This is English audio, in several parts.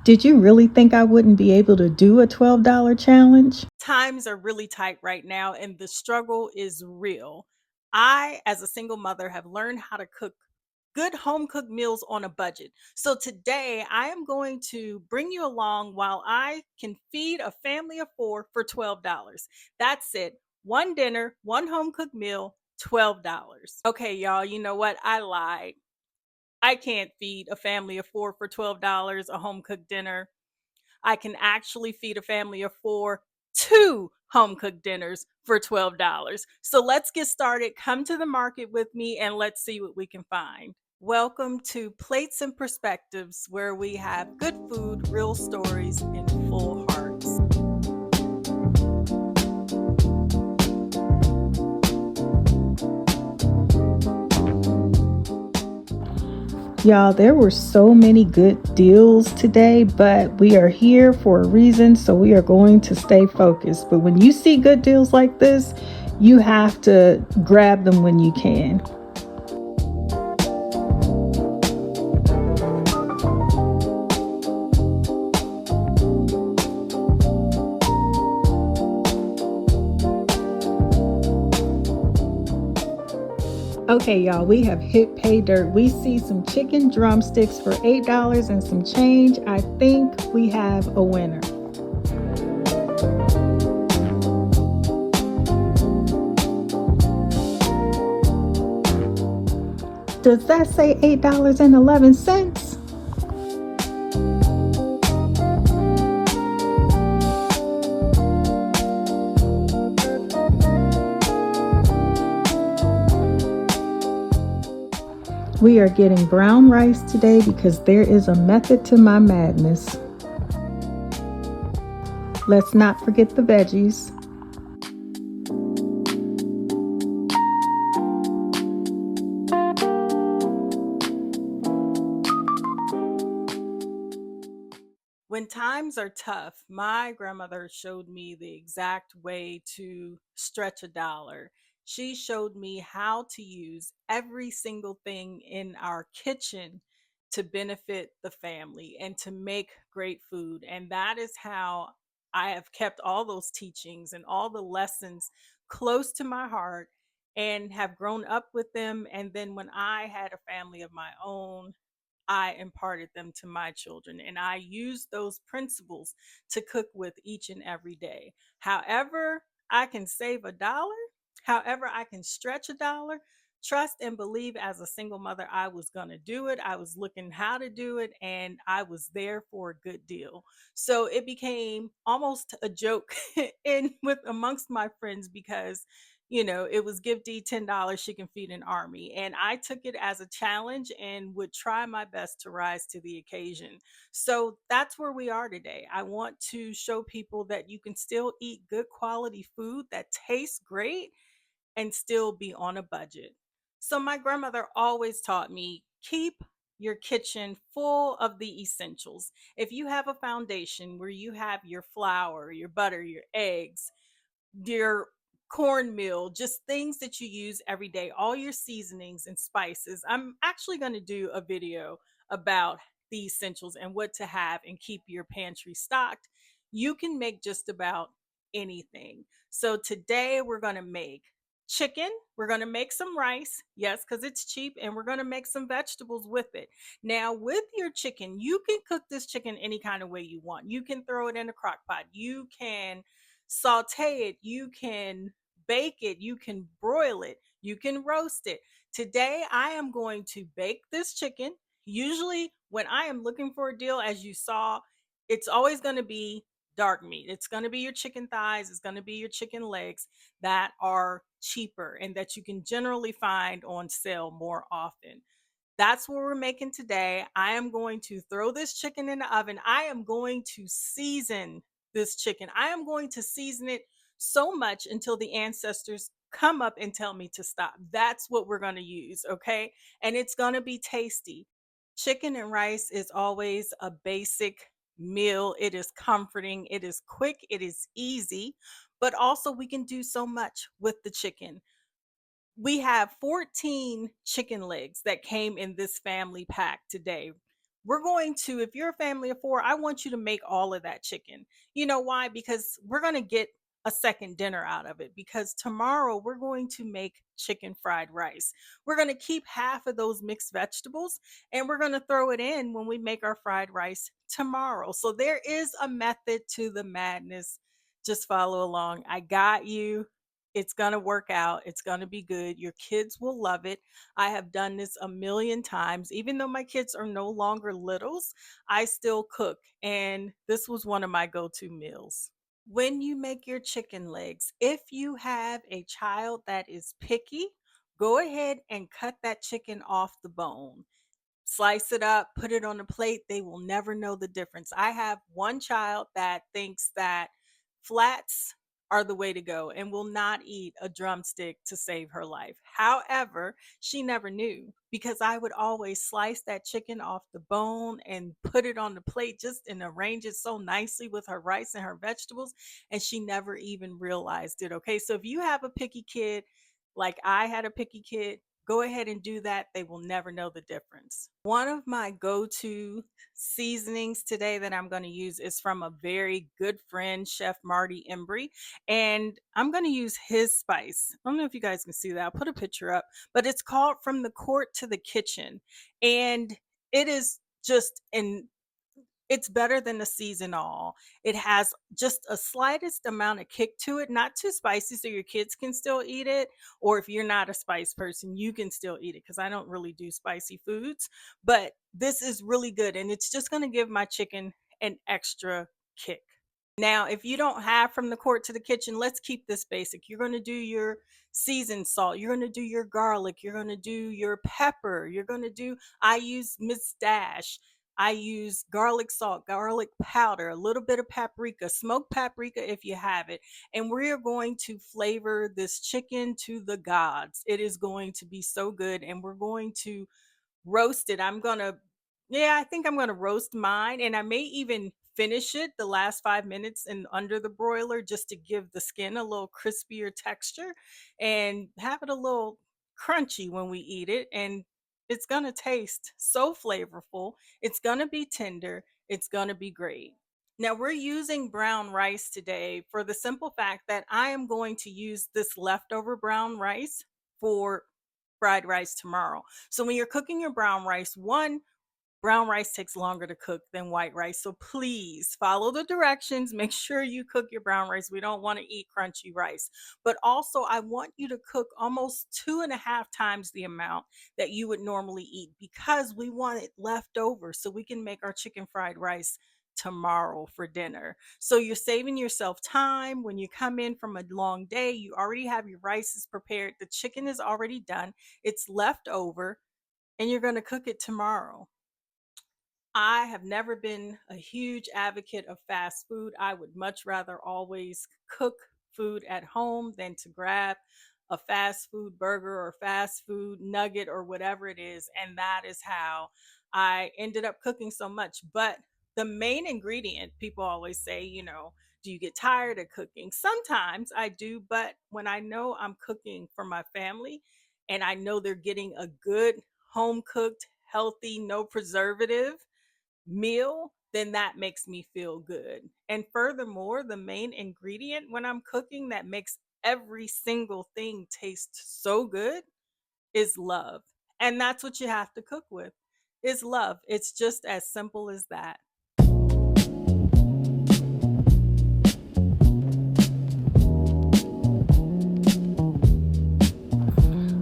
Did you really think I wouldn't be able to do a $12 challenge? Times are really tight right now and the struggle is real. I, as a single mother, have learned how to cook good home cooked meals on a budget. So today I am going to bring you along while I can feed a family of four for $12. That's it. One dinner, one home cooked meal, $12. Okay, y'all, you know what? I lied. I can't feed a family of four for $12, a home cooked dinner. I can actually feed a family of four two home cooked dinners for $12. So let's get started. Come to the market with me and let's see what we can find. Welcome to Plates and Perspectives, where we have good food, real stories, and full hearts. Y'all, there were so many good deals today, but we are here for a reason, so we are going to stay focused. But when you see good deals like this, you have to grab them when you can. Okay, y'all, we have hit pay dirt. We see some chicken drumsticks for $8 and some change. I think we have a winner. Does that say $8.11? We are getting brown rice today because there is a method to my madness. Let's not forget the veggies. When times are tough, my grandmother showed me the exact way to stretch a dollar. She showed me how to use every single thing in our kitchen to benefit the family and to make great food. And that is how I have kept all those teachings and all the lessons close to my heart and have grown up with them. And then when I had a family of my own, I imparted them to my children, and I use those principles to cook with each and every day. However, I can save a dollar, however, I can stretch a dollar. Trust and believe, as a single mother, I was going to do it. I was looking how to do it, and I was there for a good deal. So it became almost a joke in with amongst my friends because it was give D $10, she can feed an army. And I took it as a challenge and would try my best to rise to the occasion. So that's where we are today. I want to show people that you can still eat good quality food that tastes great and still be on a budget. So my grandmother always taught me keep your kitchen full of the essentials. If you have a foundation where you have your flour, your butter, your eggs, your cornmeal, just things that you use every day, all your seasonings and spices. I'm actually going to do a video about the essentials and what to have and keep your pantry stocked. You can make just about anything. So today we're going to make chicken. We're going to make some rice, yes, because it's cheap, and we're going to make some vegetables with it. Now, with your chicken, you can cook this chicken any kind of way you want. You can throw it in a crock pot. You can saute it, you can bake it, you can broil it, you can roast it. Today, I am going to bake this chicken. Usually, when I am looking for a deal, as you saw, it's always going to be dark meat. It's going to be your chicken thighs, it's going to be your chicken legs that are cheaper and that you can generally find on sale more often. That's what we're making today. I am going to throw this chicken in the oven. I am going to season this chicken. I am going to season it so much until the ancestors come up and tell me to stop. That's what we're going to use, okay? And it's going to be tasty. Chicken and rice is always a basic meal. It is comforting, it is quick, it is easy, but also we can do so much with the chicken. We have 14 chicken legs that came in this family pack today. we're going to, if you're a family of four, I want you to make all of that chicken. You know why? Because we're going to get a second dinner out of it, because tomorrow we're going to make chicken fried rice. We're going to keep half of those mixed vegetables and we're going to throw it in when we make our fried rice tomorrow. So there is a method to the madness. Just follow along. I got you. It's going to work out. It's going to be good. Your kids will love it. I have done this a million times. Even though my kids are no longer littles, I still cook. And this was one of my go to meals. When you make your chicken legs, if you have a child that is picky, go ahead and cut that chicken off the bone. Slice it up, put it on a plate. They will never know the difference. I have one child that thinks that flats are the way to go and will not eat a drumstick to save her life. However, she never knew, because I would always slice that chicken off the bone and put it on the plate just and arrange it so nicely with her rice and her vegetables. And she never even realized it. Okay. So if you have a picky kid, like I had a picky kid, go ahead and do that. They will never know the difference. One of my go to seasonings today that I'm going to use is from a very good friend, Chef Marty Embry. And I'm going to use his spice. I don't know if you guys can see that. I'll put a picture up, but it's called From the Court to the Kitchen. And it is just an it's better than the seasonal. It has just a slightest amount of kick to it, not too spicy, so your kids can still eat it. Or if you're not a spice person, you can still eat it, because I don't really do spicy foods. But this is really good, and it's just going to give my chicken an extra kick. Now, if you don't have From the Court to the Kitchen, let's keep this basic. You're going to do your seasoned salt. You're going to do your garlic. You're going to do your pepper. I use Miss Dash. I use garlic salt, garlic powder, a little bit of paprika, smoked paprika if you have it. And we're going to flavor this chicken to the gods. It is going to be so good. And we're going to roast it. I think I'm gonna roast mine, and I may even finish it the last 5 minutes and under the broiler, just to give the skin a little crispier texture and have it a little crunchy when we eat it. And it's gonna taste so flavorful. It's gonna be tender. It's gonna be great. Now, we're using brown rice today for the simple fact that I am going to use this leftover brown rice for fried rice tomorrow. So when you're cooking your brown rice, one, brown rice takes longer to cook than white rice. So please follow the directions. Make sure you cook your brown rice. We don't want to eat crunchy rice. But also, I want you to cook almost 2.5 times the amount that you would normally eat, because we want it left over so we can make our chicken fried rice tomorrow for dinner. So you're saving yourself time. When you come in from a long day, you already have your rices prepared. The chicken is already done. It's left over, and you're going to cook it tomorrow. I have never been a huge advocate of fast food. I would much rather always cook food at home than to grab a fast food burger or fast food nugget or whatever it is. And that is how I ended up cooking so much. But the main ingredient, people always say, do you get tired of cooking? Sometimes I do, but when I know I'm cooking for my family and I know they're getting a good home cooked, healthy, no preservative meal, then that makes me feel good. And furthermore, the main ingredient when I'm cooking that makes every single thing taste so good is love. And that's what you have to cook with, is love. It's just as simple as that.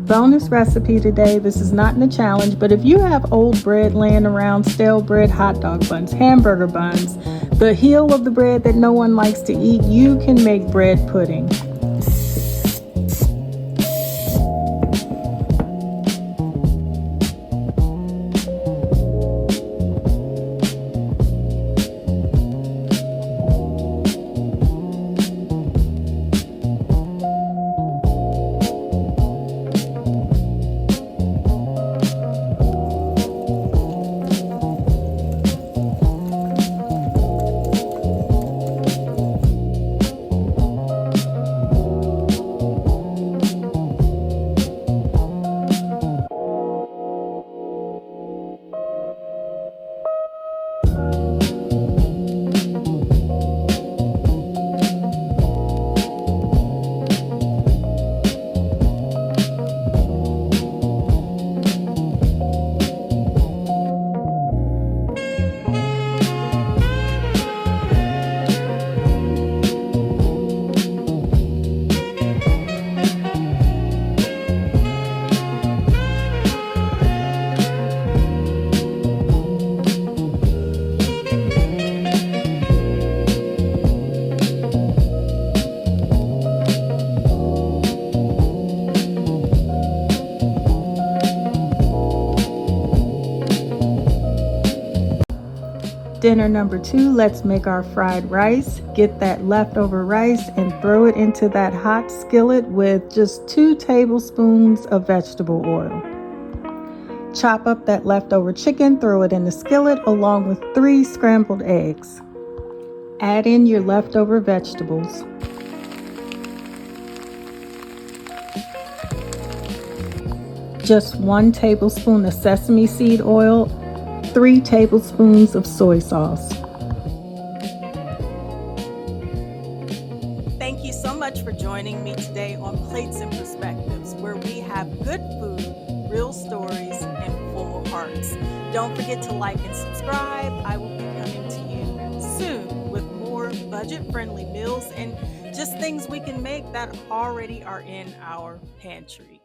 Bonus recipe today. This is not in the challenge, but if you have old bread laying around, stale bread, hot dog buns, hamburger buns, the heel of the bread that no one likes to eat, you can make bread pudding. Dinner number 2, let's make our fried rice. Get that leftover rice and throw it into that hot skillet with just 2 tablespoons of vegetable oil. Chop up that leftover chicken, throw it in the skillet along with 3 scrambled eggs. Add in your leftover vegetables. Just 1 tablespoon of sesame seed oil, 3 tablespoons of soy sauce. Thank you so much for joining me today on Plates and Perspectives, where we have good food, real stories, and full hearts. Don't forget to like and subscribe. I will be coming to you soon with more budget-friendly meals and just things we can make that already are in our pantry.